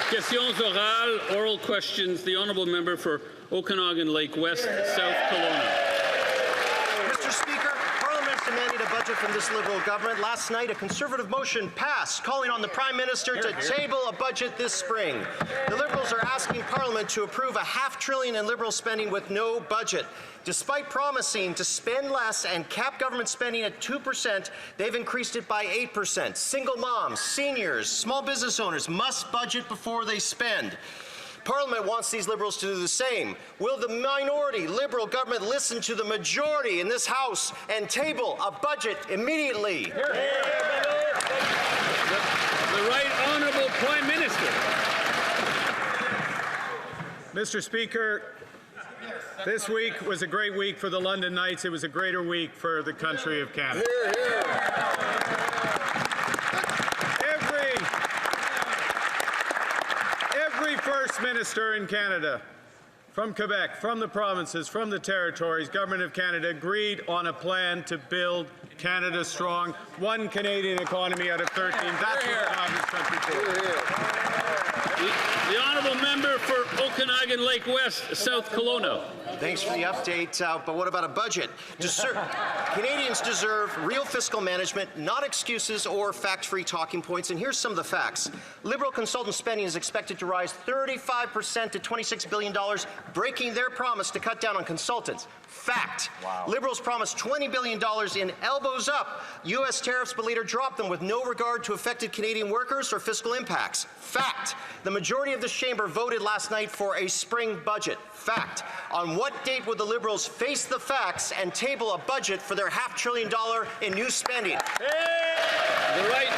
Questions orales, oral questions. The honourable member for Okanagan Lake West, South Kelowna. Mr. Speaker, Parliament demanded a budget from this Liberal government. Last night, a Conservative motion passed calling on the Prime Minister to table a budget this spring. The Liberals are asking Parliament to approve a $500 billion in Liberal spending with no budget. Despite promising to spend less and cap government spending at 2%, they've increased it by 8%. Single moms, seniors, small business owners must budget before they spend. Parliament wants these Liberals to do the same. Will the minority Liberal government listen to the majority in this House and table a budget immediately? The Right Honourable Prime Minister. Mr. Speaker, this week was a great week for the London Knights. It was a greater week for the country of Canada. Every First Minister in Canada, from Quebec, from the provinces, from the territories, Government of Canada agreed on a plan to build Canada strong, one Canadian economy out of 13. That's what this country for. The honourable member for Okanagan Lake West, South Kelowna. Thanks for the update, but what about a budget? Canadians deserve real fiscal management, not excuses or fact-free talking points. And here's some of the facts. Liberal consultant spending is expected to rise 35% to $26 billion, breaking their promise to cut down on consultants. Fact. Wow. Liberals promised $20 billion in elbows up U.S. tariffs, but later dropped them with no regard to affected Canadian workers or fiscal impacts. Fact. The majority of this chamber voted last night for a spring budget. Fact. On what date would the Liberals face the facts and table a budget for their $500 billion in new spending? The Right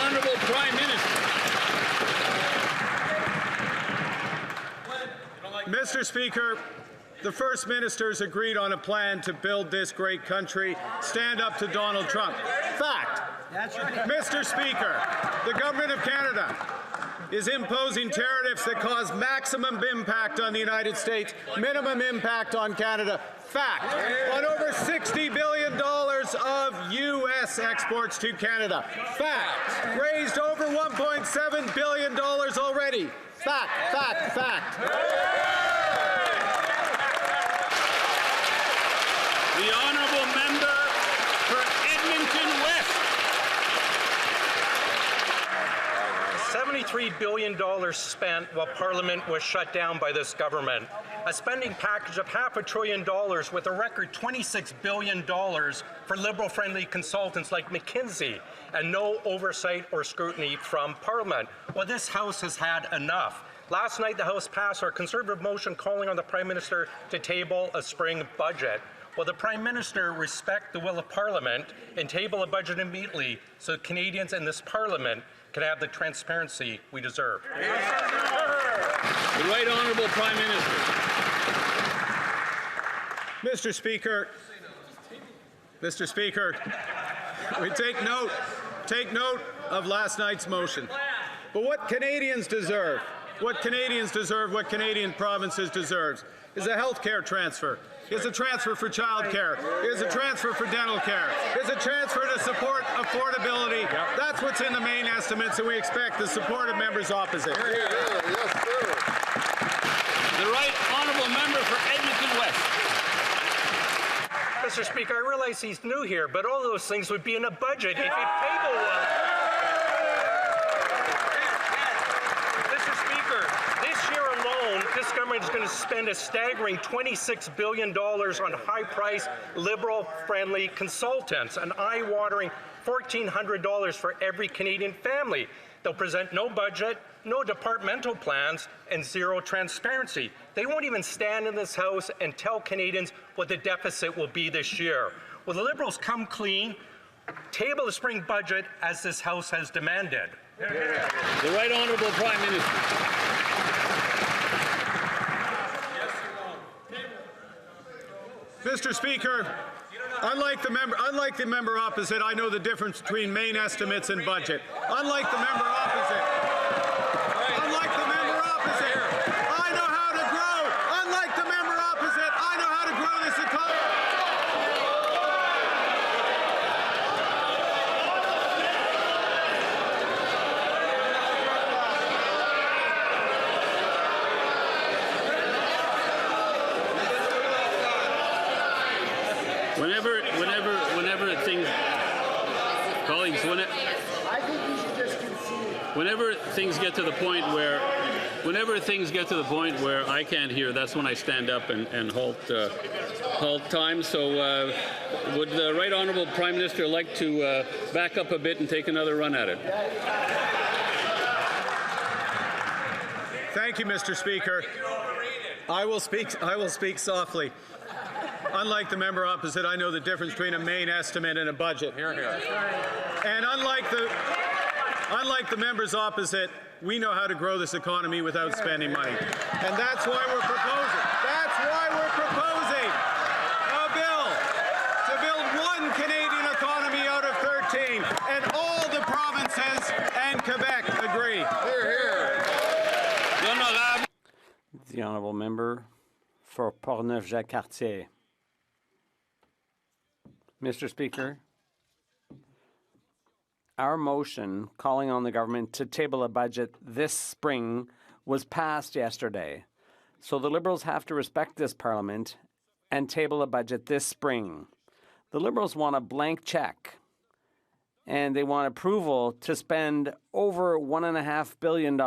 Honourable Prime Minister. Mr. Speaker, the First Ministers agreed on a plan to build this great country. Stand up to Donald Trump. Fact. That's right. Mr. Speaker, the Government of Canada is imposing tariffs that cause maximum impact on the United States, minimum impact on Canada. Fact. On over $60 billion of U.S. exports to Canada. Fact. Raised over $1.7 billion already. Fact, fact, fact. The honourable member for Edmonton West. $73 billion spent while Parliament was shut down by this government. A spending package of $500 billion with a record $26 billion for Liberal-friendly consultants like McKinsey, and no oversight or scrutiny from Parliament. Well, this House has had enough. Last night, the House passed our Conservative motion calling on the Prime Minister to table a spring budget. Will the Prime Minister respect the will of Parliament and table a budget immediately so Canadians in this Parliament can have the transparency we deserve? The Right Honourable Prime Minister. Mr. Speaker, we take note of last night's motion. But what Canadians deserve, what Canadian provinces deserve, is a health care transfer. Is a transfer for child care. Is a transfer for dental care. Is a transfer to support affordability. Yep. That's what's in the main estimates, and we expect the support of members opposite. The Right Honourable member for Edmonton West. Mr. Speaker, I realize he's new here, but all those things would be in a budget if you'd table one. This government is going to spend a staggering $26 billion on high-priced, Liberal-friendly consultants, an eye-watering $1,400 for every Canadian family. They'll present no budget, no departmental plans, and zero transparency. They won't even stand in this House and tell Canadians what the deficit will be this year. Will the Liberals come clean, table the spring budget as this House has demanded? The Right Honourable Prime Minister. Mr. Speaker, unlike the member opposite, I know the difference between main estimates and budget. Unlike the member opposite, I know how to grow. Unlike the member opposite, I know how to grow this economy. whenever things get to the point where I can't hear, that's when I stand up and halt time. So would the Right Honourable Prime Minister like to back up a bit and take another run at it? Thank you, Mr. Speaker. I will speak softly. Unlike the member opposite, I know the difference between a main estimate and a budget. And unlike the members opposite, we know how to grow this economy without spending money. And that's why we're proposing. A bill to build one Canadian economy out of 13. And all the provinces and Quebec agree. The honourable member for Portneuf-Jacques-Cartier. Mr. Speaker, our motion calling on the government to table a budget this spring was passed yesterday. So the Liberals have to respect this Parliament and table a budget this spring. The Liberals want a blank check, and they want approval to spend over $1.5 billion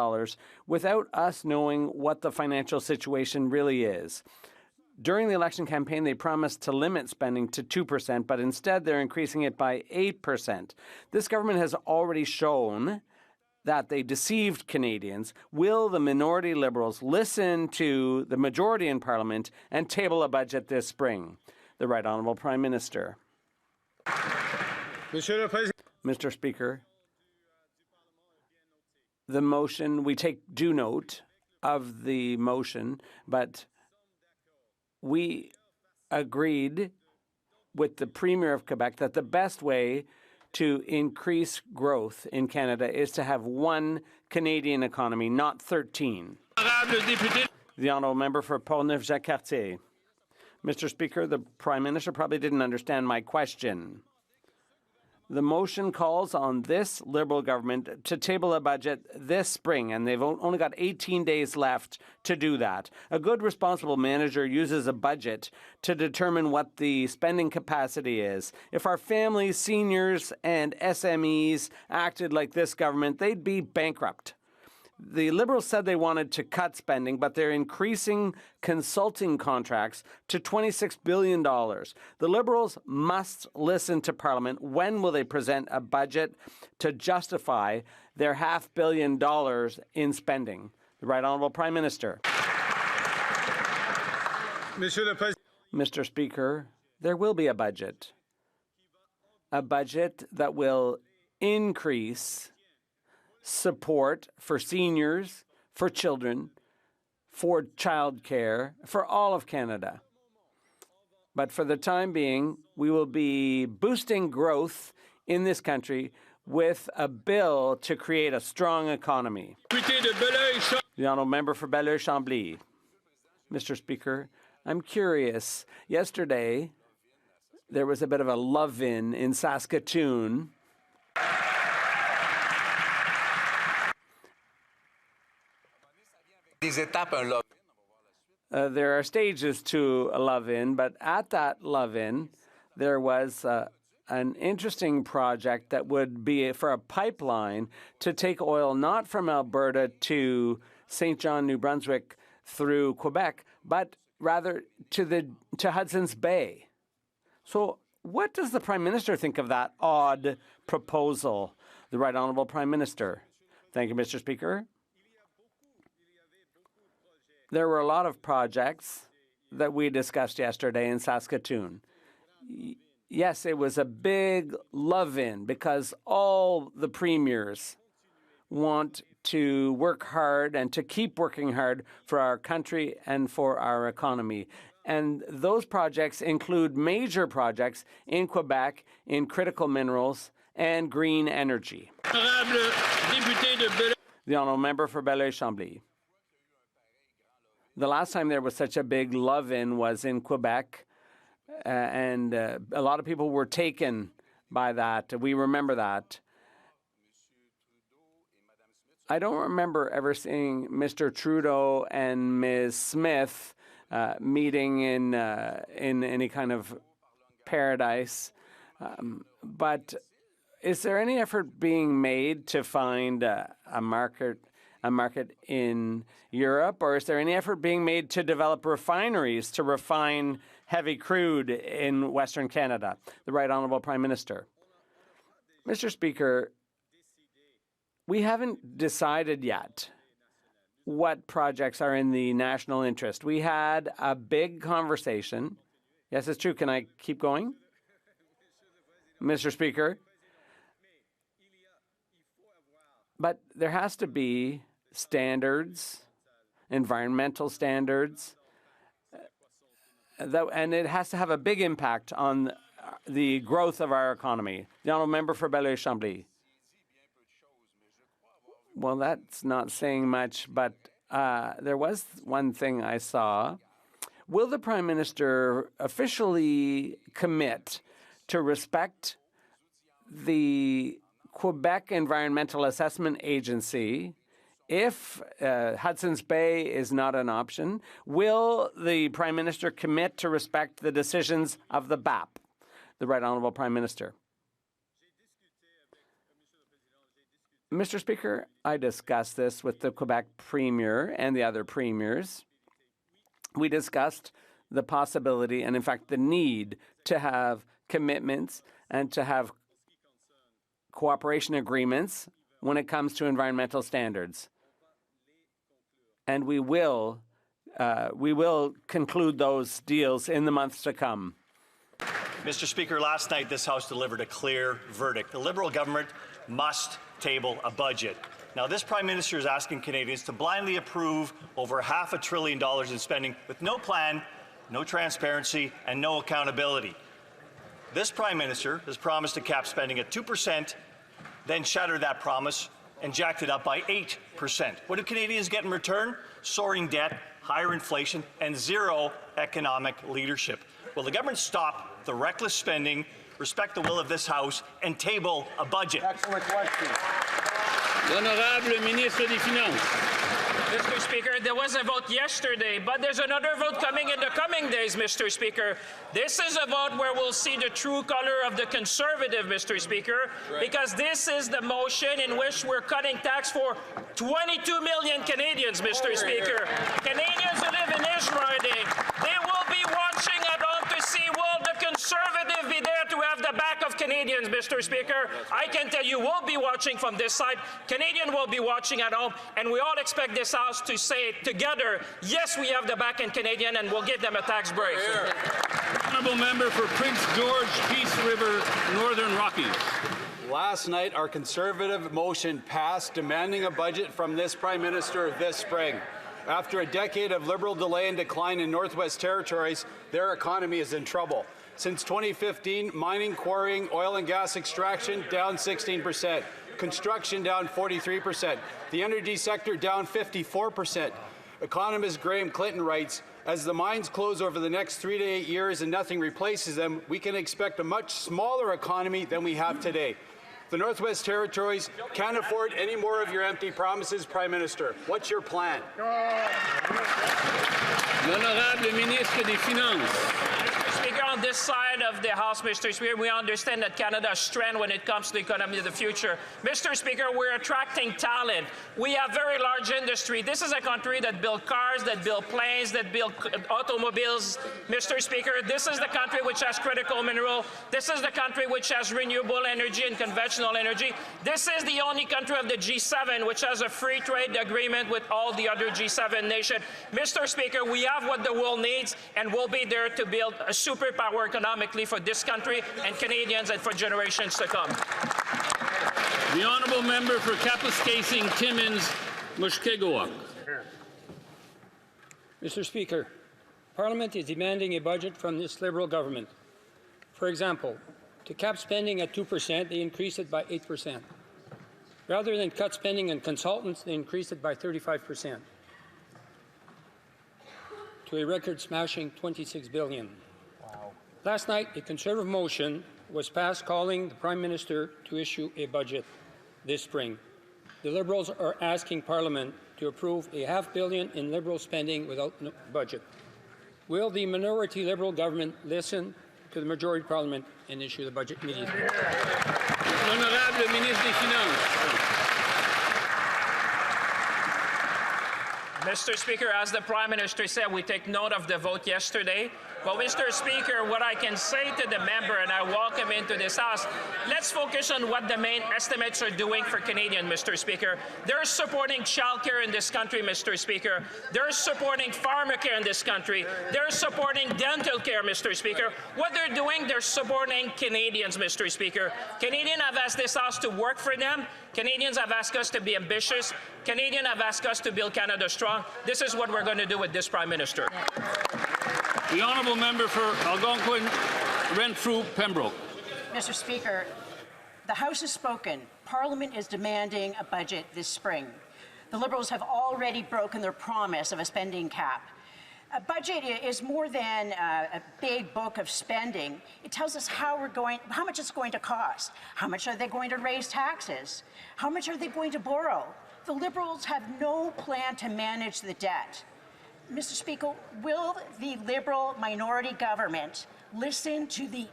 without us knowing what the financial situation really is. During the election campaign, they promised to limit spending to 2%, but instead they're increasing it by 8%. This government has already shown that they deceived Canadians. Will the minority Liberals listen to the majority in Parliament and table a budget this spring? The Right Honourable Prime Minister. Mr. Speaker, the motion, we take due note of the motion, but we agreed with the Premier of Quebec that the best way to increase growth in Canada is to have one Canadian economy, not 13. The honourable member for Portneuf-Jacques-Cartier. Mr. Speaker, the Prime Minister probably didn't understand my question. The motion calls on this Liberal government to table a budget this spring, and they've only got 18 days left to do that. A good, responsible manager uses a budget to determine what the spending capacity is. If our families, seniors, and SMEs acted like this government, they'd be bankrupt. The Liberals said they wanted to cut spending, but they're increasing consulting contracts to $26 billion. The Liberals must listen to Parliament. When will they present a budget to justify their $500 million in spending? The Right Honourable Prime Minister. Mr. Speaker, there will be a budget that will increase support for seniors, for children, for childcare, for all of Canada. But for the time being, we will be boosting growth in this country with a bill to create a strong economy. The honourable member for Belleuil-Chambly. Mr. Speaker, I'm curious. Yesterday, there was a bit of a love-in in Saskatoon. There are stages to a love-in, but at that love-in, there was an interesting project that would be for a pipeline to take oil not from Alberta to St. John, New Brunswick through Quebec, but rather to Hudson's Bay. So what does the Prime Minister think of that odd proposal? The Right Honourable Prime Minister. Thank you, Mr. Speaker. There were a lot of projects that we discussed yesterday in Saskatoon. Yes, it was a big love-in because all the premiers want to work hard and to keep working hard for our country and for our economy. And those projects include major projects in Quebec in critical minerals and green energy. The honourable member for Belleuil-Chambly. The last time there was such a big love-in was in Quebec, and a lot of people were taken by that. We remember that. I don't remember ever seeing Mr. Trudeau and Ms. Smith meeting in any kind of paradise, but is there any effort being made to find a market in Europe, or is there any effort being made to develop refineries to refine heavy crude in Western Canada? The Right Honourable Prime Minister. Mr. Speaker, we haven't decided yet what projects are in the national interest. We had a big conversation. Yes, it's true. Can I keep going? Mr. Speaker? But there has to be standards, environmental standards, and it has to have a big impact on the growth of our economy. The Honourable Member for Belleuil-Chambly. Well, that's not saying much, but there was one thing I saw. Will the Prime Minister officially commit to respect the Quebec Environmental Assessment Agency if Hudson's Bay is not an option? Will the Prime Minister commit to respect the decisions of the BAP? The Right Honourable Prime Minister. Mr. Speaker, I discussed this with the Quebec Premier and the other premiers. We discussed the possibility and, in fact, the need to have commitments and to have cooperation agreements when it comes to environmental standards. And we will conclude those deals in the months to come. Mr. Speaker, last night this House delivered a clear verdict. The Liberal government must table a budget. Now, this Prime Minister is asking Canadians to blindly approve over $500 billion in spending with no plan, no transparency, and no accountability. This Prime Minister has promised to cap spending at 2%, then shattered that promise and jacked it up by 8%. What do Canadians get in return? Soaring debt, higher inflation, and zero economic leadership. Will the government stop the reckless spending, respect the will of this House, and table a budget? Excellent question. L'honorable ministre des Finances. Mr. Speaker, there was a vote yesterday, but there's another vote coming in the coming days, Mr. Speaker. This is a vote where we'll see the true color of the Conservative, Mr. Speaker, because this is the motion in which we're cutting tax for 22 million Canadians, Mr. Speaker. Canadians who live in Israel, they will be watching at home to see will the Conservative be there to have the back of Canadians, Mr. Speaker. I can tell you we'll be watching from this side. Canadian will be watching at home, and we all expect this House to say together, yes, we have the back in Canadian, and we'll give them a tax break. Honourable Member for Prince George, Peace River, Northern Rockies. Last night, our Conservative motion passed demanding a budget from this Prime Minister this spring. After a decade of Liberal delay and decline in Northwest Territories, their economy is in trouble. Since 2015, mining, quarrying, oil and gas extraction down 16%, construction down 43%, the energy sector down 54%. Economist Graham Clinton writes, as the mines close over the next 3 to 8 years and nothing replaces them, we can expect a much smaller economy than we have today. The Northwest Territories can't afford any more of your empty promises, Prime Minister. What's your plan? L'honorable ministre des Finances. Speaker, on this side of the House, Mr. Speaker, we understand that Canada's strength when it comes to the economy of the future. Mr. Speaker, we're attracting talent. We have very large industry. This is a country that builds cars, that builds planes, that builds automobiles. Mr. Speaker, this is the country which has critical mineral. This is the country which has renewable energy and conventional energy. This is the only country of the G7 which has a free trade agreement with all the other G7 nations. Mr. Speaker, we have what the world needs, and we'll be there to build a superpower economically for this country and Canadians and for generations to come. The Honourable Member for Kapuskasing, Timmins, Mushkegowuk. Mr. Speaker, Parliament is demanding a budget from this Liberal government. For example, to cap spending at 2%, they increased it by 8%. Rather than cut spending on consultants, they increased it by 35%. To a record-smashing $26 billion. Wow. Last night, a Conservative motion was passed calling the Prime Minister to issue a budget this spring. The Liberals are asking Parliament to approve a $500 million in Liberal spending without no budget. Will the minority Liberal government listen to the majority Parliament and issue the budget immediately? L'honorable ministre des Finances. Mr. Speaker, as the Prime Minister said, we take note of the vote yesterday. But, Mr. Speaker, what I can say to the member, and I welcome into this House, let's focus on what the main estimates are doing for Canadians, Mr. Speaker. They're supporting childcare in this country, Mr. Speaker. They're supporting pharmacare in this country. They're supporting dental care, Mr. Speaker. What they're doing, they're supporting Canadians, Mr. Speaker. Canadians have asked this House to work for them. Canadians have asked us to be ambitious. Canadians have asked us to build Canada strong. This is what we're going to do with this Prime Minister. The honourable member for Algonquin, Renfrew, Pembroke. Mr. Speaker, the House has spoken. Parliament is demanding a budget this spring. The Liberals have already broken their promise of a spending cap. A budget is more than a big book of spending. It tells us how much it's going to cost. How much are they going to raise taxes? How much are they going to borrow? The Liberals have no plan to manage the debt. Mr. Speaker, will the Liberal minority government listen to the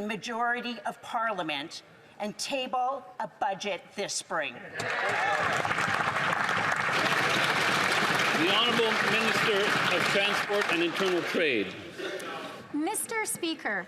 majority of Parliament and table a budget this spring? The Honourable Minister of Transport and Internal Trade. Mr. Speaker,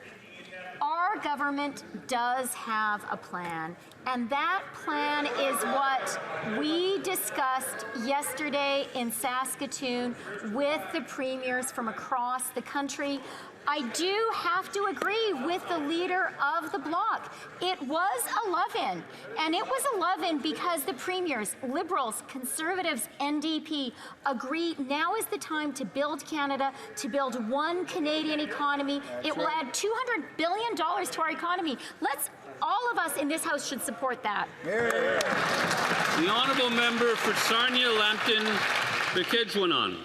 our government does have a plan, and that plan is what we discussed yesterday in Saskatoon with the premiers from across the country. I do have to agree with the leader of the bloc. It was a love-in, and it was a love-in because the premiers, Liberals, Conservatives, NDP, agree now is the time to build Canada, to build one Canadian economy. It will add $200 billion to our economy. All of us in this House should support that. The honourable member for Sarnia-Lambton, Bukidjewin.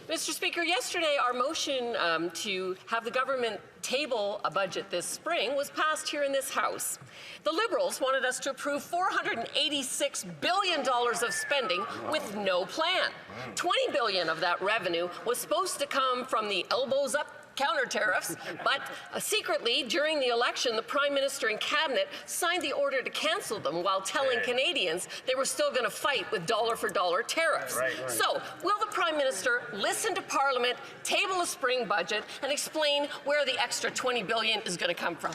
Mr. Speaker, yesterday our motion to have the government table a budget this spring was passed here in this House. The Liberals wanted us to approve $486 billion of spending with no plan. $20 billion of that revenue was supposed to come from the elbows up counter tariffs, but secretly, during the election, the Prime Minister and Cabinet signed the order to cancel them while telling Canadians they were still going to fight with dollar-for-dollar tariffs. So, will the Prime Minister listen to Parliament, table a spring budget, and explain where the extra $20 billion is going to come from?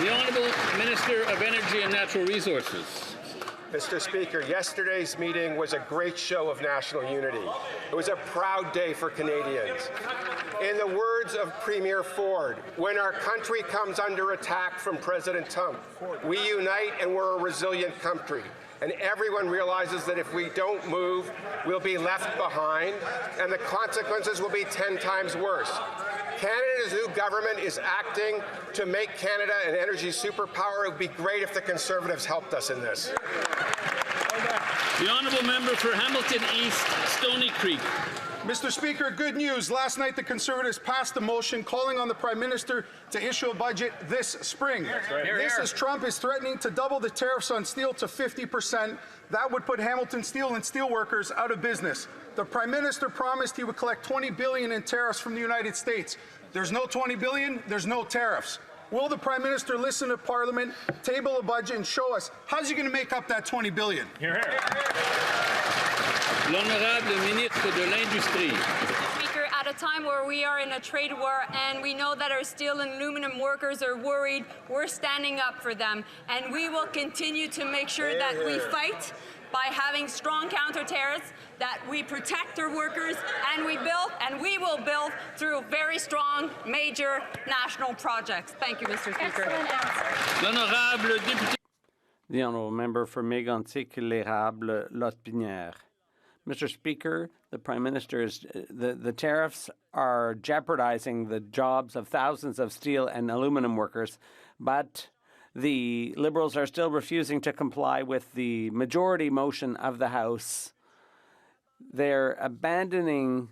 The Honourable Minister of Energy and Natural Resources. Mr. Speaker, yesterday's meeting was a great show of national unity. It was a proud day for Canadians. In the words of Premier Ford, when our country comes under attack from President Trump, we unite and we're a resilient country. And everyone realizes that if we don't move, we'll be left behind, and the consequences will be 10 times worse. Canada's new government is acting to make Canada an energy superpower. It would be great if the Conservatives helped us in this. The honourable member for Hamilton East, Stony Creek. Mr. Speaker, good news. Last night, the Conservatives passed a motion calling on the Prime Minister to issue a budget this spring. This as Trump is threatening to double the tariffs on steel to 50%. That would put Hamilton Steel and steelworkers out of business. The Prime Minister promised he would collect $20 billion in tariffs from the United States. There's no $20 billion, there's no tariffs. Will the Prime Minister listen to Parliament, table a budget, and show us how's he going to make up that $20 billion? L'honorable ministre de l'Industrie. Speaker, at a time where we are in a trade war and we know that our steel and aluminum workers are worried, we're standing up for them, and we will continue to make sure that we fight by having strong counter tariffs, that we protect our workers, and we will build through very strong, major national projects. Thank you, Mr. Speaker. L'honorable député. The honourable member for Mégantic-l'Érable, Lotbinière. Mr. Speaker, the Prime Minister the tariffs are jeopardizing the jobs of thousands of steel and aluminum workers, but the Liberals are still refusing to comply with the majority motion of the House. They're abandoning,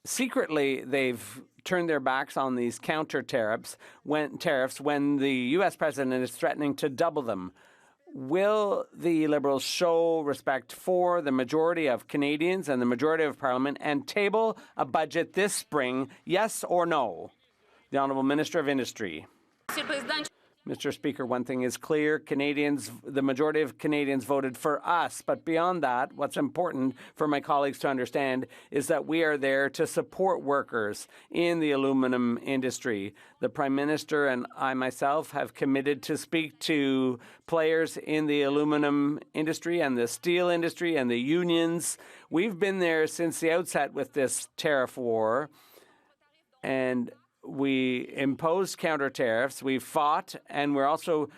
secretly, they've turned their backs on these counter tariffs when the U.S. president is threatening to double them. Will the Liberals show respect for the majority of Canadians and the majority of Parliament and table a budget this spring, yes or no? The Honourable Minister of Industry. Mr. Speaker, one thing is clear. Canadians, the majority of Canadians voted for us. But beyond that, what's important for my colleagues to understand is that we are there to support workers in the aluminum industry. The Prime Minister and I myself have committed to speak to players in the aluminum industry and the steel industry and the unions. We've been there since the outset with this tariff war. And we imposed counter tariffs, we fought, and we're also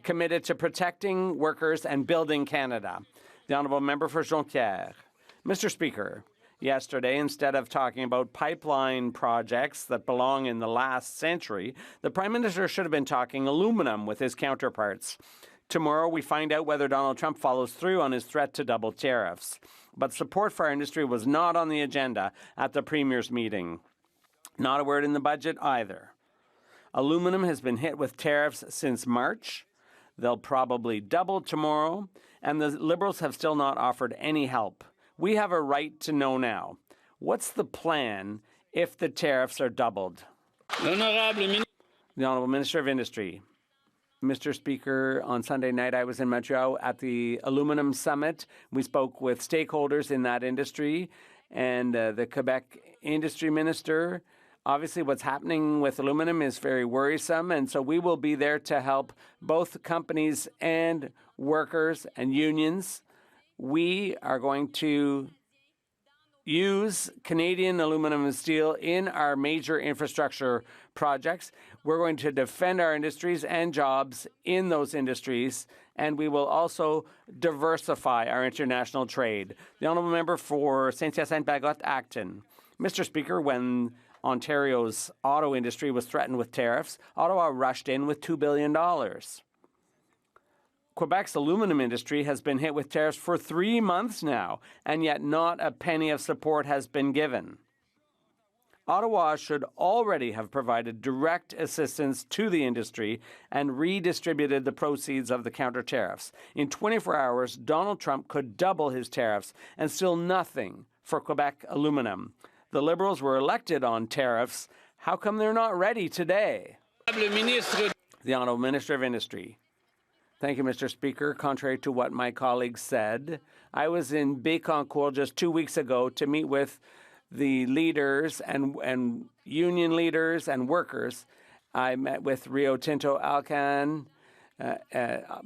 committed to protecting workers and building Canada. The Honourable Member for Jonquière. Mr. Speaker, yesterday, instead of talking about pipeline projects that belong in the last century, the Prime Minister should have been talking aluminum with his counterparts. Tomorrow, we find out whether Donald Trump follows through on his threat to double tariffs. But support for our industry was not on the agenda at the Premier's meeting. Not a word in the budget either. Aluminum has been hit with tariffs since March. They'll probably double tomorrow, and the Liberals have still not offered any help. We have a right to know now. What's the plan if the tariffs are doubled? The Honourable Minister of Industry. Mr. Speaker, on Sunday night I was in Montreal at the Aluminum Summit. We spoke with stakeholders in that industry and the Quebec Industry Minister. Obviously, what's happening with aluminum is very worrisome, and so we will be there to help both companies and workers and unions. We are going to use Canadian aluminum and steel in our major infrastructure projects. We're going to defend our industries and jobs in those industries, and we will also diversify our international trade. The Honourable Member for Saint-Hyacinthe-Bagotte-Acton. Mr. Speaker, when Ontario's auto industry was threatened with tariffs, Ottawa rushed in with $2 billion. Quebec's aluminum industry has been hit with tariffs for 3 months now, and yet not a penny of support has been given. Ottawa should already have provided direct assistance to the industry and redistributed the proceeds of the counter tariffs. In 24 hours, Donald Trump could double his tariffs and still nothing for Quebec aluminum. The Liberals were elected on tariffs. How come they're not ready today? The Honourable Minister of Industry. Thank you, Mr. Speaker. Contrary to what my colleagues said, I was in Bécancour just 2 weeks ago to meet with the leaders and union leaders and workers. I met with Rio Tinto Alcan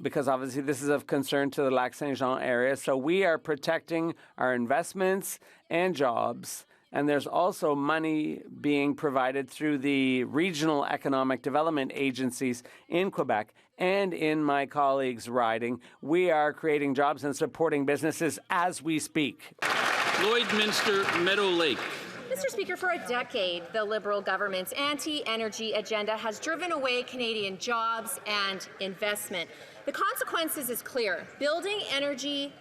because obviously this is of concern to the Lac-Saint-Jean area. So we are protecting our investments and jobs. And there's also money being provided through the regional economic development agencies in Quebec and in my colleagues' riding. We are creating jobs and supporting businesses as we speak. Lloydminster Meadow Lake. Mr. Speaker, for a decade, the Liberal government's anti-energy agenda has driven away Canadian jobs and investment. The consequences is clear. Building energy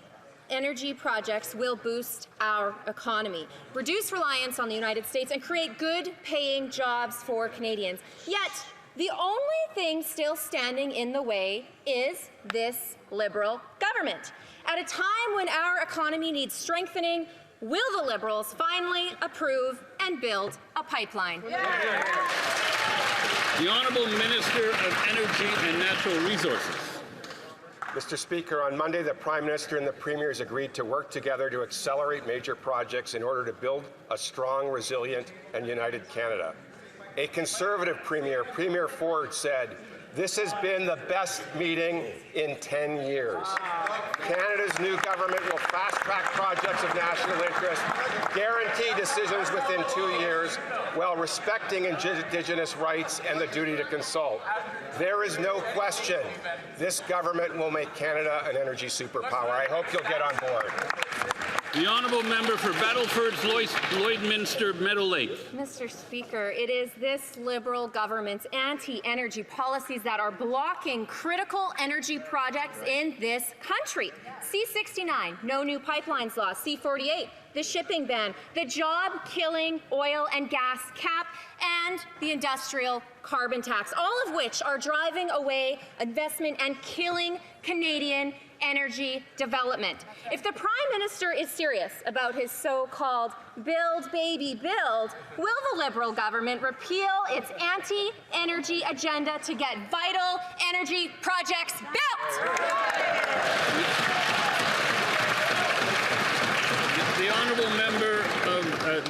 projects will boost our economy, reduce reliance on the United States, and create good-paying jobs for Canadians. Yet, the only thing still standing in the way is this Liberal government. At a time when our economy needs strengthening, will the Liberals finally approve and build a pipeline? The Honourable Minister of Energy and Natural Resources. Mr. Speaker, on Monday, the Prime Minister and the Premiers agreed to work together to accelerate major projects in order to build a strong, resilient, and united Canada. A Conservative Premier, Premier Ford, said, "This has been the best meeting in 10 years. Canada's new government will fast-track projects of national interest, guarantee decisions within 2 years, while respecting Indigenous rights and the duty to consult. There is no question this government will make Canada an energy superpower. I hope you'll get on board." The Honourable Member for Battleford's Lloydminster Meadow Lake. Mr. Speaker, it is this Liberal government's anti-energy policies that are blocking critical energy projects in this country. C-69, no new pipelines law. C-48, the shipping ban, the job-killing oil and gas cap, and the industrial carbon tax, all of which are driving away investment and killing Canadian energy development. If the Prime Minister is serious about his so-called build, baby, build, will the Liberal government repeal its anti-energy agenda to get vital energy projects built?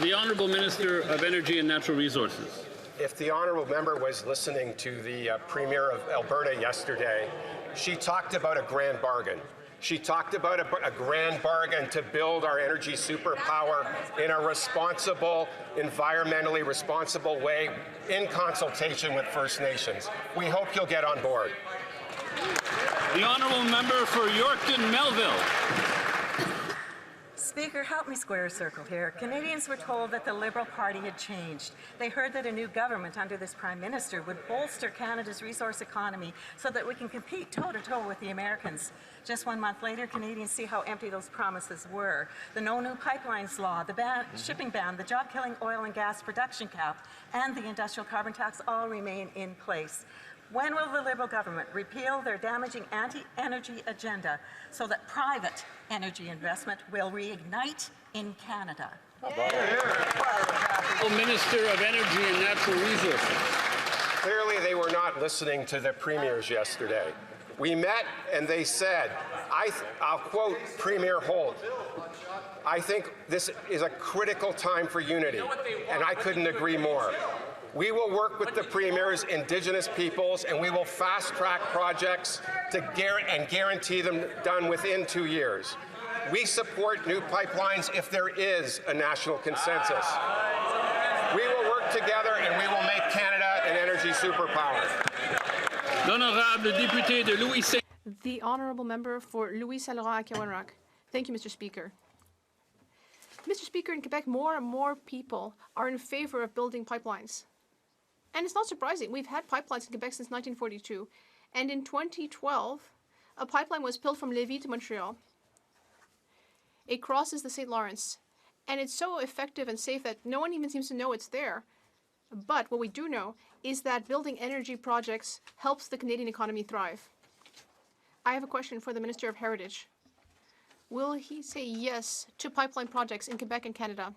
The Honourable Minister of Energy and Natural Resources. If the honourable member was listening to the Premier of Alberta yesterday, she talked about a grand bargain. She talked about a grand bargain to build our energy superpower in a responsible, environmentally responsible way in consultation with First Nations. We hope you'll get on board. The Honourable Member for Yorkton Melville. Speaker, help me square a circle here. Canadians were told that the Liberal Party had changed. They heard that a new government under this Prime Minister would bolster Canada's resource economy so that we can compete toe-to-toe with the Americans. Just 1 month later, Canadians see how empty those promises were. The No New Pipelines law, the shipping ban, the job-killing oil and gas production cap, and the industrial carbon tax all remain in place. When will the Liberal government repeal their damaging anti-energy agenda so that private energy investment will reignite in Canada? Minister of Energy and Natural Resources. Clearly, they were not listening to the premiers yesterday. We met and they said, I'll quote Premier Holt, I think this is a critical time for unity, and I couldn't agree more. We will work with the Premier's Indigenous peoples, and we will fast-track projects and guarantee them done within 2 years. We support new pipelines if there is a national consensus. We will work together, and we will make Canada an energy superpower. L'honorable député de Louis. The honourable member for Louis Saint Laurent Acawanrock. Thank you, Mr. Speaker. Mr. Speaker, in Quebec, more and more people are in favor of building pipelines. And it's not surprising. We've had pipelines in Quebec since 1942. And in 2012, a pipeline was built from Lévis to Montreal. It crosses the St. Lawrence. And it's so effective and safe that no one even seems to know it's there. But what we do know is that building energy projects helps the Canadian economy thrive. I have a question for the Minister of Heritage. Will he say yes to pipeline projects in Quebec and Canada?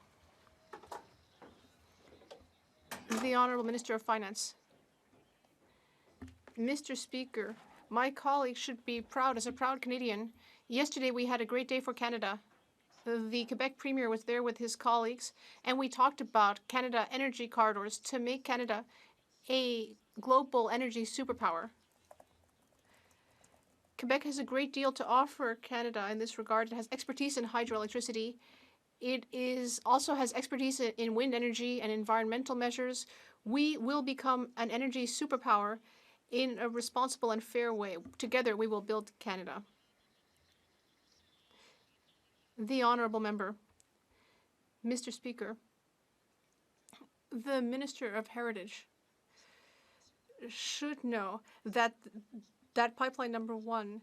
The Honourable Minister of Finance. Mr. Speaker, my colleague should be proud as a proud Canadian. Yesterday we had a great day for Canada. The Quebec Premier was there with his colleagues, and we talked about Canada energy corridors to make Canada a global energy superpower. Quebec has a great deal to offer Canada in this regard. It has expertise in hydroelectricity. It also has expertise in wind energy and environmental measures. We will become an energy superpower in a responsible and fair way. Together, we will build Canada. The Honourable Member. Mr. Speaker, the Minister of Heritage should know that pipeline number 1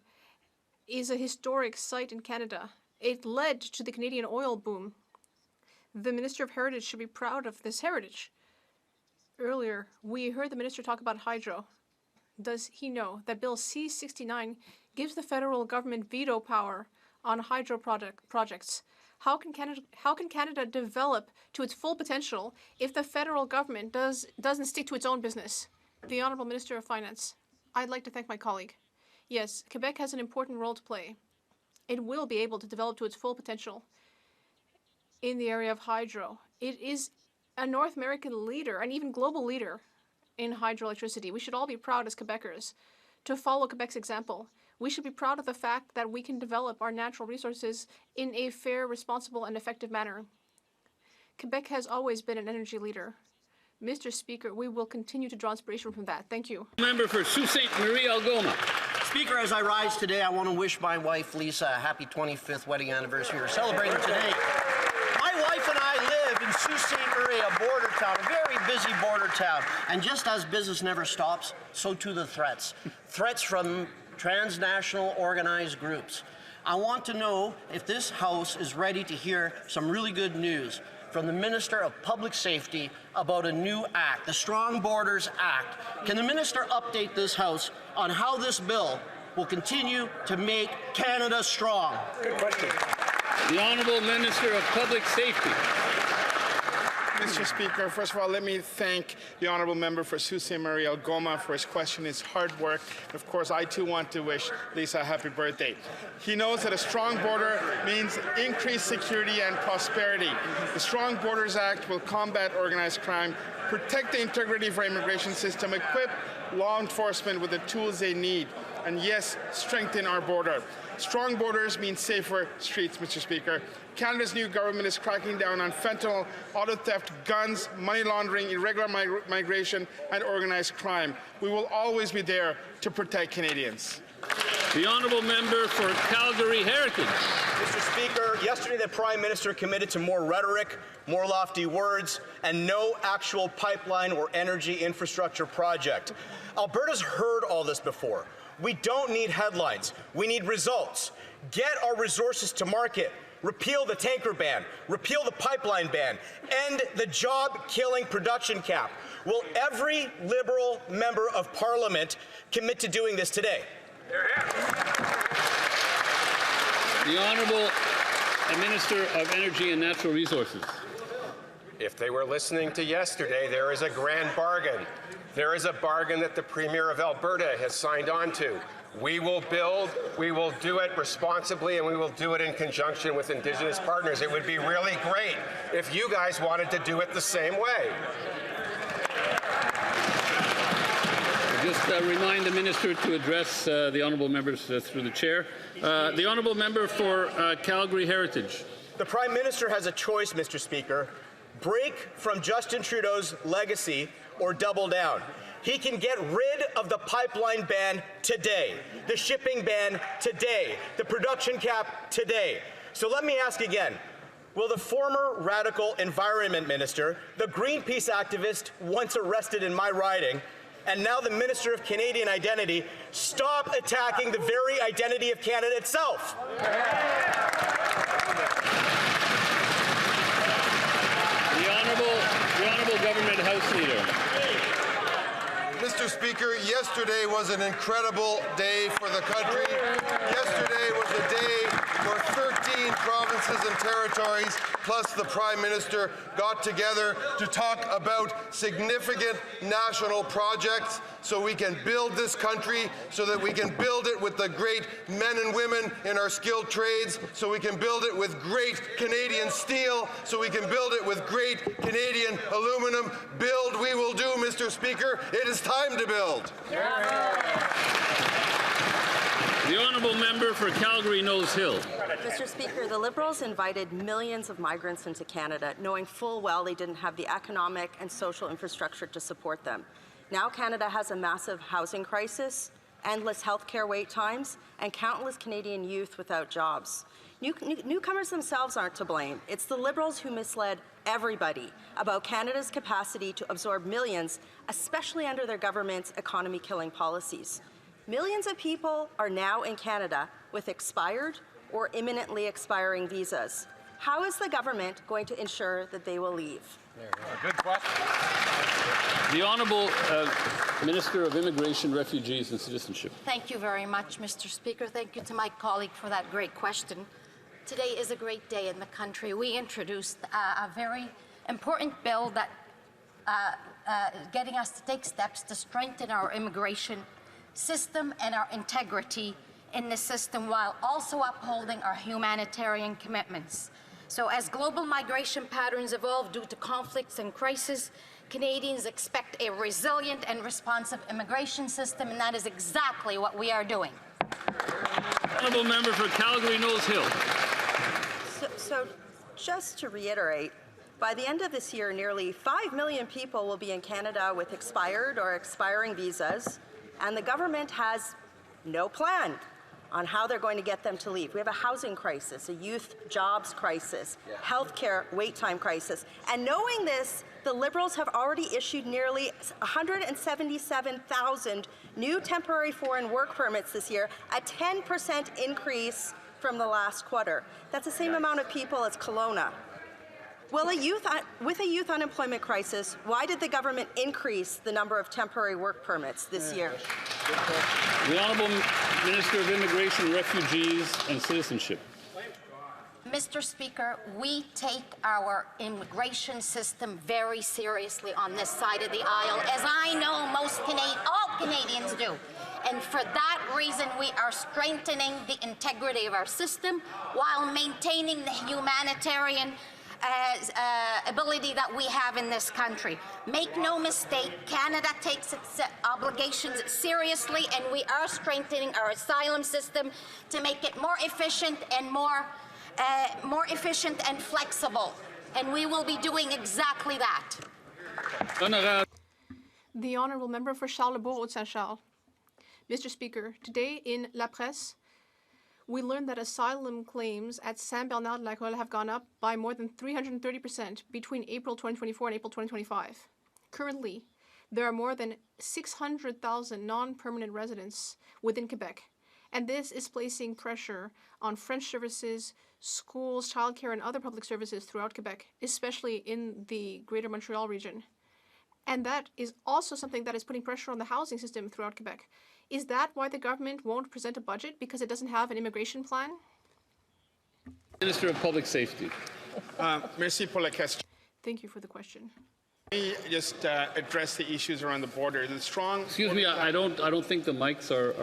is a historic site in Canada. It led to the Canadian oil boom. The Minister of Heritage should be proud of this heritage. Earlier, we heard the Minister talk about hydro. Does he know that Bill C-69 gives the federal government veto power on hydro projects? How can Canada develop to its full potential if the federal government doesn't stick to its own business? The Honourable Minister of Finance. I'd like to thank my colleague. Yes, Quebec has an important role to play. It will be able to develop to its full potential in the area of hydro. It is a North American leader, and even global leader, in hydroelectricity. We should all be proud as Quebecers to follow Quebec's example. We should be proud of the fact that we can develop our natural resources in a fair, responsible, and effective manner. Quebec has always been an energy leader. Mr. Speaker, we will continue to draw inspiration from that. Thank you. Member for Sault Ste. Marie Algoma. Speaker, as I rise today, I want to wish my wife, Lisa, a happy 25th wedding anniversary. We're celebrating today. My wife and I live in Sault Ste. Marie, a border town, a very busy border town. And just as business never stops, so too the threats. Threats from transnational organized groups. I want to know if this House is ready to hear some really good news from the Minister of Public Safety about a new act, the Strong Borders Act. Can the Minister update this House on how this bill will continue to make Canada strong? Good question. The Honourable Minister of Public Safety. Mr. Speaker, first of all, let me thank the Honourable Member for Sault Ste. Marie Algoma for his question, his hard work. Of course, I too want to wish Lisa a happy birthday. He knows that a strong border means increased security and prosperity. The Strong Borders Act will combat organized crime, protect the integrity of our immigration system, equip law enforcement with the tools they need, and yes, strengthen our border. Strong borders mean safer streets, Mr. Speaker. Canada's new government is cracking down on fentanyl, auto theft, guns, money laundering, irregular migration, and organized crime. We will always be there to protect Canadians. The Honourable Member for Calgary Heritage. Mr. Speaker, yesterday the Prime Minister committed to more rhetoric, more lofty words, and no actual pipeline or energy infrastructure project. Alberta's heard all this before. We don't need headlines. We need results. Get our resources to market. Repeal the tanker ban. Repeal the pipeline ban. End the job-killing production cap. Will every Liberal member of Parliament commit to doing this today? The Honourable Minister of Energy and Natural Resources. If they were listening to yesterday, there is a grand bargain. There is a bargain that the Premier of Alberta has signed on to. We will build, we will do it responsibly, and we will do it in conjunction with Indigenous partners. It would be really great if you guys wanted to do it the same way. Just remind the Minister to address the Honourable members through the Chair. The Honourable Member for Calgary Heritage. The Prime Minister has a choice, Mr. Speaker. Break from Justin Trudeau's legacy or double down. He can get rid of the pipeline ban today, the shipping ban today, the production cap today. So let me ask again, will the former radical environment minister, the Greenpeace activist once arrested in my riding, and now the Minister of Canadian Identity, stop attacking the very identity of Canada itself? The Honourable Government House Leader. Mr. Speaker, yesterday was an incredible day for the country. Yesterday was a day where 13 provinces and territories, plus the Prime Minister, got together to talk about significant national projects so we can build this country, so that we can build it with the great men and women in our skilled trades, so we can build it with great Canadian steel, so we can build it with great Canadian aluminum. Build we will do, Mr. Speaker. It is time to build. The Honourable Member for Calgary Nose Hill. Mr. Speaker, the Liberals invited millions of migrants into Canada, knowing full well they didn't have the economic and social infrastructure to support them. Now Canada has a massive housing crisis, endless healthcare wait times, and countless Canadian youth without jobs. Newcomers themselves aren't to blame. It's the Liberals who misled everybody about Canada's capacity to absorb millions, especially under their government's economy-killing policies. Millions of people are now in Canada with expired or imminently expiring visas. How is the government going to ensure that they will leave? Good question. The Honourable Minister of Immigration, Refugees and Citizenship. Thank you very much, Mr. Speaker. Thank you to my colleague for that great question. Today is a great day in the country. We introduced a very important bill that getting us to take steps to strengthen our immigration system and our integrity in the system while also upholding our humanitarian commitments. So as global migration patterns evolve due to conflicts and crisis, Canadians expect a resilient and responsive immigration system, and that is exactly what we are doing. Honourable Member for Calgary Nose Hill. So just to reiterate, by the end of this year, nearly 5 million people will be in Canada with expired or expiring visas, and the government has no plan on how they're going to get them to leave. We have a housing crisis, a youth jobs crisis, healthcare wait time crisis. And knowing this, the Liberals have already issued nearly 177,000 new temporary foreign work permits this year, a 10% increase from the last quarter. That's the same amount of people as Kelowna. With a youth unemployment crisis, why did the government increase the number of temporary work permits this year? The Honourable Minister of Immigration, Refugees and Citizenship. Mr. Speaker, we take our immigration system very seriously on this side of the aisle, as I know all Canadians do. And for that reason, we are strengthening the integrity of our system while maintaining the humanitarian ability that we have in this country. Make no mistake, Canada takes its obligations seriously, and we are strengthening our asylum system to make it more efficient and more flexible. And we will be doing exactly that. The Honourable Member for Charlesbourg, Haute-Saint-Charles. Mr. Speaker, today in La Presse, we learned that asylum claims at Saint-Bernard-de-la-Colle have gone up by more than 330% between April 2024 and April 2025. Currently, there are more than 600,000 non-permanent residents within Quebec, and this is placing pressure on French services, schools, childcare, and other public services throughout Quebec, especially in the Greater Montreal region. And that is also something that is putting pressure on the housing system throughout Quebec. Is that why the government won't present a budget, because it doesn't have an immigration plan? Minister of Public Safety. Merci pour la question. Thank you for the question. Let me just address the issues around the border. The strong. Excuse me, I don't think the mics are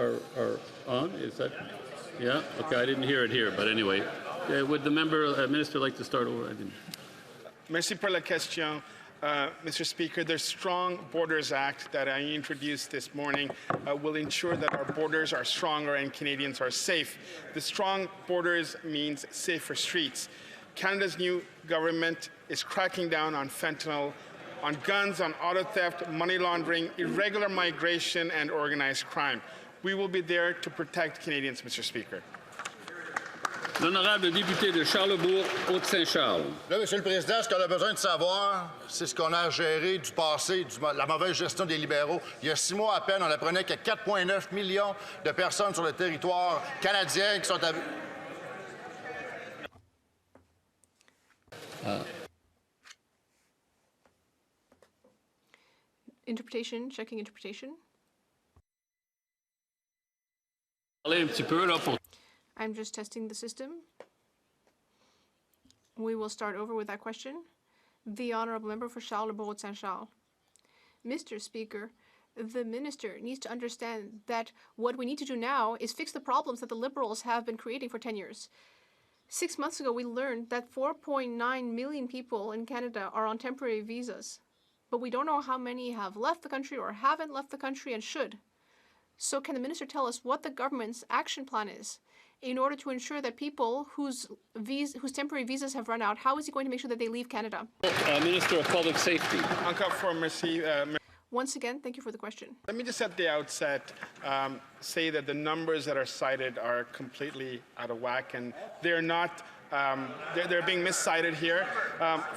on. Is that? Yeah. Okay, I didn't hear it here, but anyway, would the minister like to start over? I didn't. Merci pour la question. Mr. Speaker, the Strong Borders Act that I introduced this morning will ensure that our borders are stronger and Canadians are safe. The strong borders means safer streets. Canada's new government is cracking down on fentanyl, on guns, on auto theft, money laundering, irregular migration, and organized crime. We will be there to protect Canadians, Mr. Speaker. L'honorable député de Charlesbourg, Haute-Saint-Charles. Là, Monsieur le Président, ce qu'on a besoin de savoir, c'est ce qu'on a géré du passé, la mauvaise gestion des libéraux. Il y a 6 mois à peine, on apprenait qu'il y a 4,9 millions de personnes sur le territoire canadien qui sont à... Interpretation, checking interpretation. Parlez un petit peu là pour. I'm just testing the system. We will start over with that question. The Honourable Member for Charlesbourg, Haute-Saint-Charles. Mr. Speaker, the Minister needs to understand that what we need to do now is fix the problems that the Liberals have been creating for 10 years. 6 months ago, we learned that 4.9 million people in Canada are on temporary visas, but we don't know how many have left the country or haven't left the country and should. So can the Minister tell us what the government's action plan is in order to ensure that people whose temporary visas have run out, how is he going to make sure that they leave Canada? Minister of Public Safety. Encore for merci. Once again, thank you for the question. Let me just at the outset say that the numbers that are cited are completely out of whack, and they're not. They're being miscited here.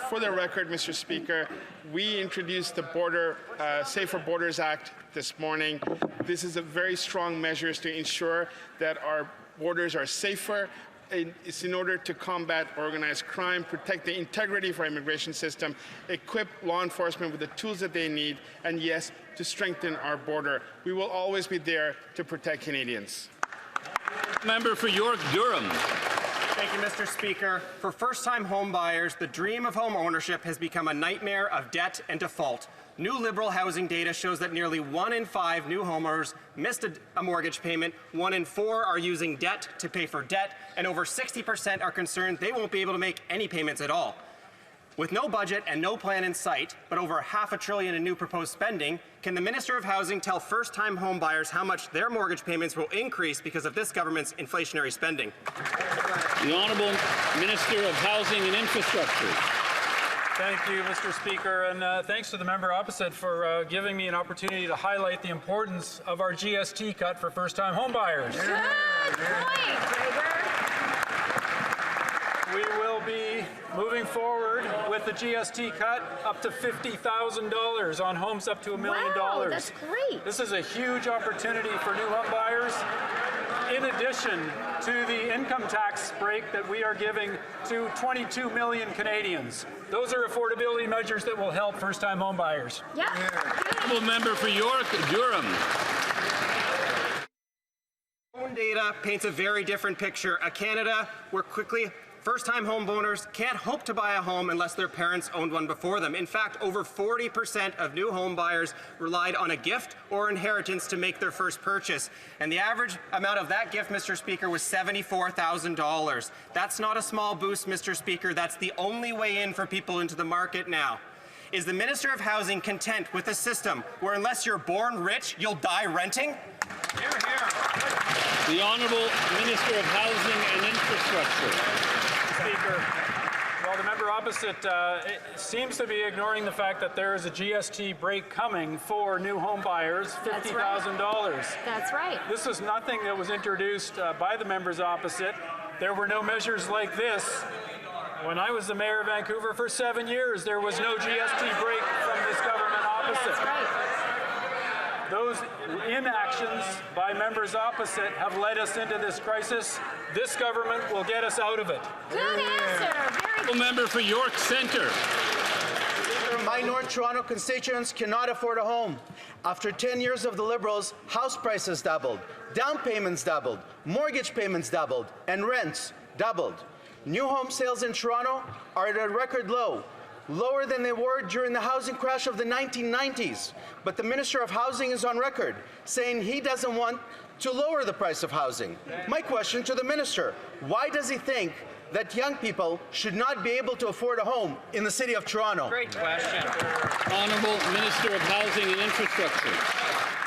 For the record, Mr. Speaker, we introduced the Safer Borders Act this morning. This is a very strong measures to ensure that our borders are safer. It's in order to combat organized crime, protect the integrity of our immigration system, equip law enforcement with the tools that they need, and yes, to strengthen our border. We will always be there to protect Canadians. Member for York-Durham. Thank you, Mr. Speaker. For first-time home buyers, the dream of home ownership has become a nightmare of debt and default. New Liberal housing data shows that nearly 1 in 5 new homeowners missed a mortgage payment, 1 in 4 are using debt to pay for debt, and over 60% are concerned they won't be able to make any payments at all. With no budget and no plan in sight, but over $500 billion in new proposed spending, can the Minister of Housing tell first-time homebuyers how much their mortgage payments will increase because of this government's inflationary spending? The Honourable Minister of Housing and Infrastructure. Thank you, Mr. Speaker, and thanks to the member opposite for giving me an opportunity to highlight the importance of our GST cut for first-time homebuyers. We will be moving forward with the GST cut up to $50,000 on homes up to $1 million. Wow, that's great. This is a huge opportunity for new home buyers. in addition to the income tax break that we are giving to 22 million Canadians. Those are affordability measures that will help first-time homebuyers. Yeah. Honourable member for York, Durham. Own data paints a very different picture. A Canada where first-time homeowners can't hope to buy a home unless their parents owned one before them. In fact, over 40% of new home buyers relied on a gift or inheritance to make their first purchase. And the average amount of that gift, Mr. Speaker, was $74,000. That's not a small boost, Mr. Speaker. That's the only way in for people into the market now. Is the Minister of Housing content with a system where unless you're born rich, you'll die renting? Hear, hear. The Honourable Minister of Housing and Infrastructure. Speaker, well, the member opposite seems to be ignoring the fact that there is a GST break coming for new home buyers, $50,000. That's right. This is nothing that was introduced by the members opposite. There were no measures like this. When I was the mayor of Vancouver for 7 years, there was no GST break from this government opposite. That's right. Those inactions by members opposite have led us into this crisis. This government will get us out of it. Good answer. Very good. Member for York Centre. My North Toronto constituents cannot afford a home. After 10 years of the Liberals, house prices doubled, down payments doubled, mortgage payments doubled, and rents doubled. New home sales in Toronto are at a record low, lower than they were during the housing crash of the 1990s. But the Minister of Housing is on record saying he doesn't want to lower the price of housing. My question to the Minister, why does he think that young people should not be able to afford a home in the City of Toronto? Great question. Honourable Minister of Housing and Infrastructure.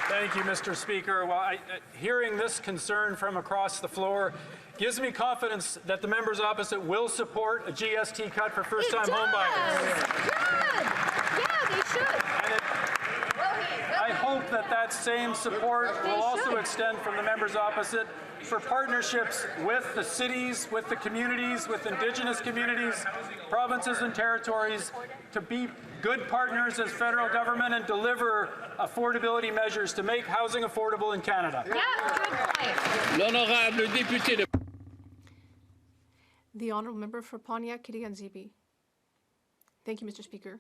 Thank you, Mr. Speaker. Well, hearing this concern from across the floor gives me confidence that the members opposite will support a GST cut for first-time homebuyers. Good. Yeah, they should. I hope that that same support will also extend from the members opposite for partnerships with the cities, with the communities, with Indigenous communities, provinces and territories to be good partners as federal government and deliver affordability measures to make housing affordable in Canada. Yeah, good point. L'honorable député de... The Honourable Member for Pontiac-Kitigan-Zibi. Thank you, Mr. Speaker.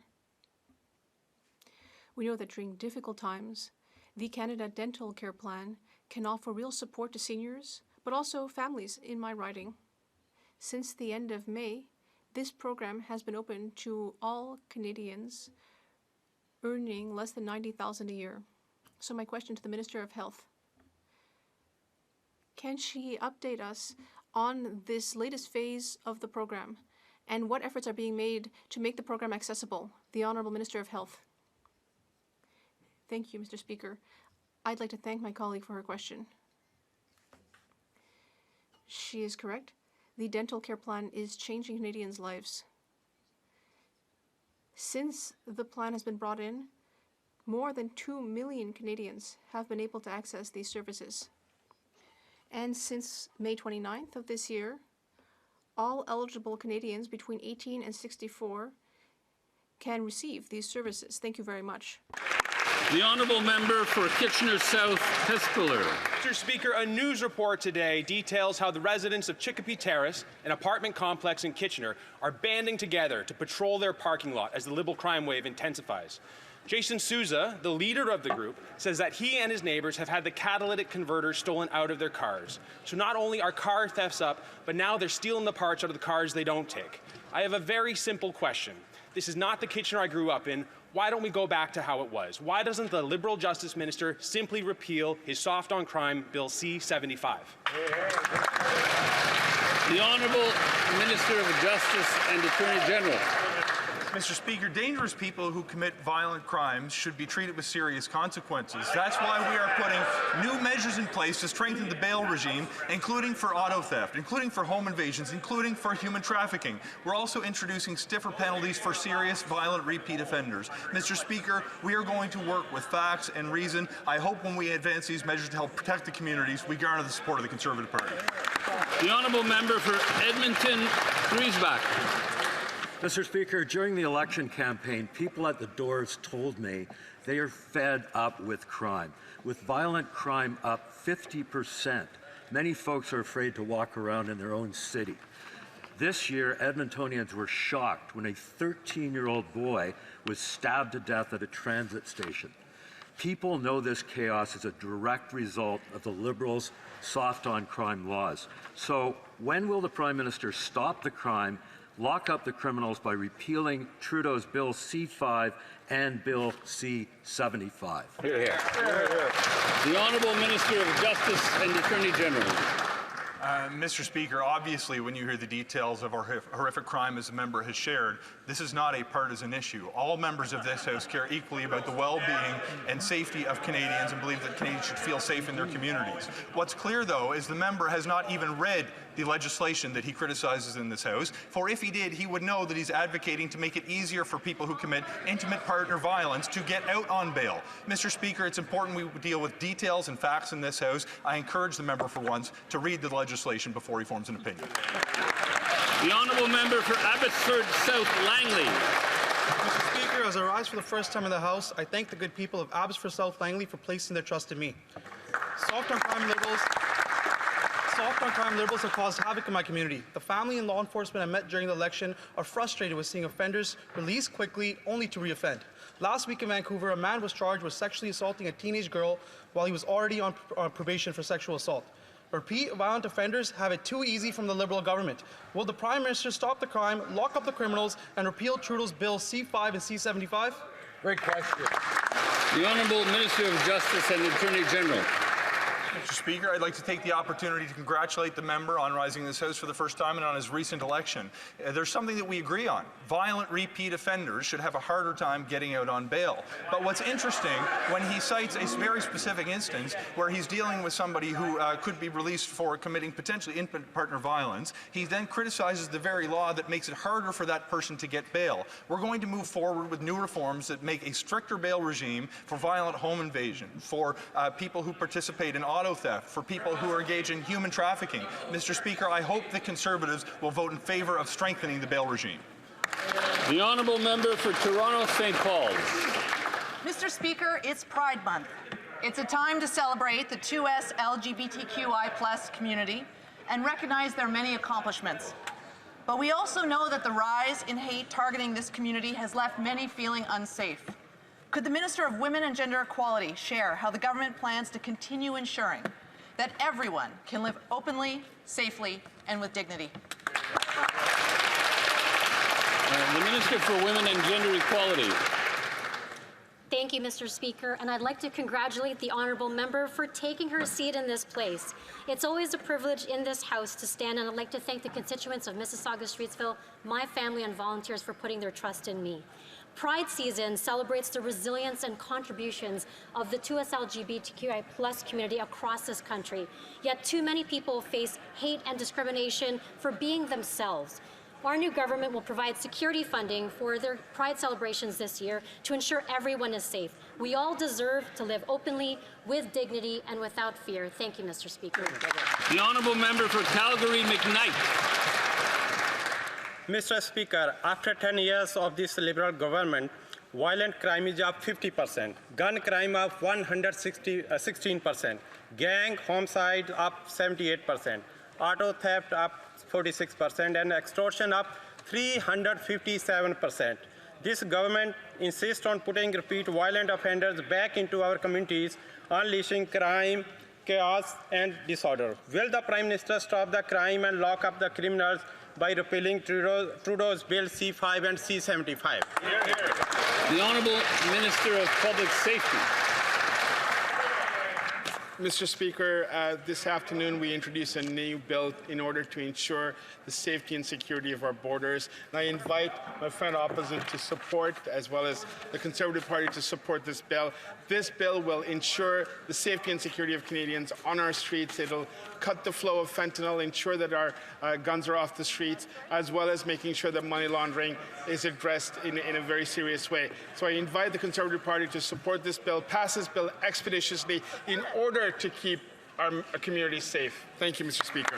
We know that during difficult times, the Canada Dental Care Plan can offer real support to seniors, but also families in my riding. Since the end of May, this program has been open to all Canadians earning less than $90,000 a year. So my question to the Minister of Health, can she update us on this latest phase of the program and what efforts are being made to make the program accessible? The Honourable Minister of Health. Thank you, Mr. Speaker. I'd like to thank my colleague for her question. She is correct. The dental care plan is changing Canadians' lives. Since the plan has been brought in, more than 2 million Canadians have been able to access these services. And since May 29th of this year, all eligible Canadians between 18 and 64 can receive these services. Thank you very much. The Honourable Member for Kitchener South, Hespeler. Mr. Speaker, a news report today details how the residents of Chicopee Terrace, an apartment complex in Kitchener, are banding together to patrol their parking lot as the Liberal crime wave intensifies. Jason Souza, the leader of the group, says that he and his neighbors have had the catalytic converters stolen out of their cars. So not only are car thefts up, but now they're stealing the parts out of the cars they don't take. I have a very simple question. This is not the Kitchener I grew up in. Why don't we go back to how it was? Why doesn't the Liberal Justice Minister simply repeal his soft on crime Bill C-75? The Honourable Minister of Justice and Attorney General. Mr. Speaker, dangerous people who commit violent crimes should be treated with serious consequences. That's why we are putting new measures in place to strengthen the bail regime, including for auto theft, including for home invasions, including for human trafficking. We're also introducing stiffer penalties for serious violent repeat offenders. Mr. Speaker, we are going to work with facts and reason. I hope when we advance these measures to help protect the communities, we garner the support of the Conservative Party. The Honourable Member for Edmonton, Griesbach. Mr. Speaker, during the election campaign, people at the doors told me they are fed up with crime. With violent crime up 50%, many folks are afraid to walk around in their own city. This year, Edmontonians were shocked when a 13-year-old boy was stabbed to death at a transit station. People know this chaos is a direct result of the Liberals' soft-on-crime laws. So when will the Prime Minister stop the crime, lock up the criminals by repealing Trudeau's Bill C-5 and Bill C-75? Hear, hear. The Honourable Minister of Justice and Attorney General. Mr. Speaker, obviously, when you hear the details of our horrific crime as a member has shared, this is not a partisan issue. All members of this House care equally about the well-being and safety of Canadians and believe that Canadians should feel safe in their communities. What's clear, though, is the member has not even read the legislation that he criticizes in this House, for if he did, he would know that he's advocating to make it easier for people who commit intimate partner violence to get out on bail. Mr. Speaker, it's important we deal with details and facts in this House. I encourage the member for once to read the legislation before he forms an opinion. The Honourable Member for Abbotsford South Langley. Mr. Speaker, as I rise for the first time in the House, I thank the good people of Abbotsford South Langley for placing their trust in me. Soft-on-crime Liberals have caused havoc in my community. The family and law enforcement I met during the election are frustrated with seeing offenders released quickly only to reoffend. Last week in Vancouver, a man was charged with sexually assaulting a teenage girl while he was already on probation for sexual assault. Repeat violent offenders have it too easy from the Liberal government. Will the Prime Minister stop the crime, lock up the criminals, and repeal Trudeau's Bill C-5 and C-75? Great question. The Honourable Minister of Justice and Attorney General. Mr. Speaker, I'd like to take the opportunity to congratulate the member on rising in this House for the first time and on his recent election. There's something that we agree on. Violent repeat offenders should have a harder time getting out on bail. But what's interesting, when he cites a very specific instance where he's dealing with somebody who could be released for committing potentially intimate partner violence, he then criticizes the very law that makes it harder for that person to get bail. We're going to move forward with new reforms that make a stricter bail regime for violent home invasion, for people who participate in auto theft, for people who are engaged in human trafficking. Mr. Speaker, I hope the Conservatives will vote in favour of strengthening the bail regime. The Honourable Member for Toronto St. Paul's. Mr. Speaker, it's Pride Month. It's a time to celebrate the 2S LGBTQI+ community and recognize their many accomplishments. But we also know that the rise in hate targeting this community has left many feeling unsafe. Could the Minister of Women and Gender Equality share how the government plans to continue ensuring that everyone can live openly, safely, and with dignity? The Minister for Women and Gender Equality. Thank you, Mr. Speaker, and I'd like to congratulate the honourable member for taking her seat in this place. It's always a privilege in this House to stand, and I'd like to thank the constituents of Mississauga-Streetsville, my family, and volunteers for putting their trust in me. Pride season celebrates the resilience and contributions of the 2S LGBTQI+ community across this country. Yet too many people face hate and discrimination for being themselves. Our new government will provide security funding for their Pride celebrations this year to ensure everyone is safe. We all deserve to live openly, with dignity, and without fear. Thank you, Mr. Speaker. The Honourable Member for Calgary McKnight. Mr. Speaker, after 10 years of this Liberal government, violent crime is up 50%, gun crime up 116%, gang homicide up 78%, auto theft up 46%, and extortion up 357%. This government insists on putting repeat violent offenders back into our communities, unleashing crime, chaos, and disorder. Will the Prime Minister stop the crime and lock up the criminals by repealing Trudeau's Bill C-5 and C-75? The Honourable Minister of Public Safety. Mr. Speaker, this afternoon we introduced a new bill in order to ensure the safety and security of our borders. And I invite my friend opposite to support, as well as the Conservative Party, to support this bill. This bill will ensure the safety and security of Canadians on our streets. It'll cut the flow of fentanyl, ensure that our guns are off the streets, as well as making sure that money laundering is addressed in a very serious way. So I invite the Conservative Party to support this bill, pass this bill expeditiously in order to keep our communities safe. Thank you, Mr. Speaker.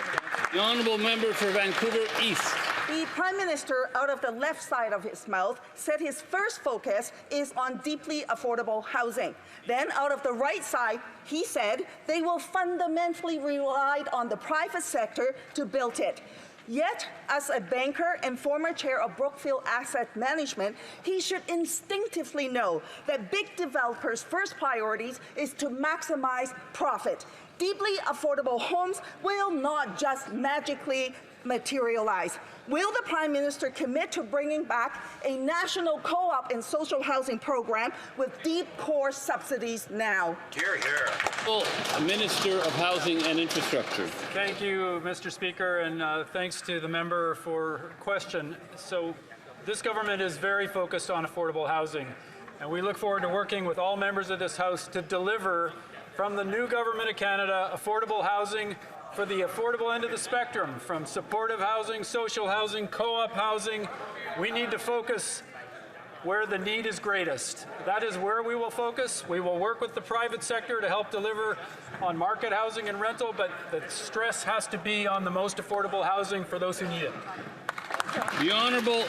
The Honourable Member for Vancouver East. The Prime Minister, out of the left side of his mouth, said his first focus is on deeply affordable housing. Then, out of the right side, he said they will fundamentally rely on the private sector to build it. Yet, as a banker and former chair of Brookfield Asset Management, he should instinctively know that big developers' first priorities is to maximize profit. Deeply affordable homes will not just magically materialize. Will the Prime Minister commit to bringing back a national co-op and social housing program with deep core subsidies now? Hear, hear. Well, Minister of Housing and Infrastructure. Thank you, Mr. Speaker, and thanks to the member for her question. So this government is very focused on affordable housing, and we look forward to working with all members of this House to deliver from the new Government of Canada affordable housing for the affordable end of the spectrum, from supportive housing, social housing, co-op housing. We need to focus where the need is greatest. That is where we will focus. We will work with the private sector to help deliver on market housing and rental, but the stress has to be on the most affordable housing for those who need it. The Honourable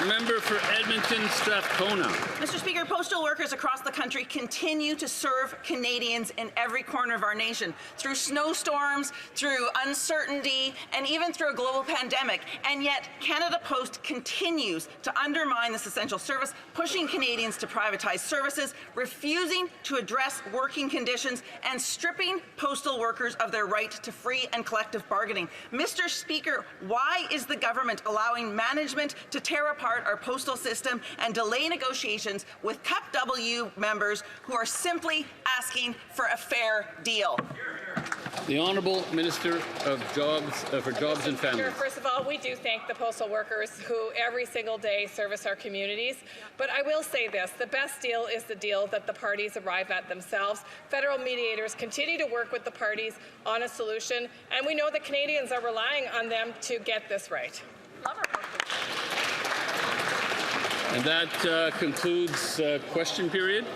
Member for Edmonton Strathcona. Mr. Speaker, postal workers across the country continue to serve Canadians in every corner of our nation through snowstorms, through uncertainty, and even through a global pandemic. And yet, Canada Post continues to undermine this essential service, pushing Canadians to privatize services, refusing to address working conditions, and stripping postal workers of their right to free and collective bargaining. Mr. Speaker, why is the government allowing management to tear apart our postal system and delay negotiations with CUP W members who are simply asking for a fair deal? The Honourable Minister of Jobs for Jobs and Families. First of all, we do thank the postal workers who every single day service our communities. But I will say this, the best deal is the deal that the parties arrive at themselves. Federal mediators continue to work with the parties on a solution, and we know that Canadians are relying on them to get this right. And that concludes question period.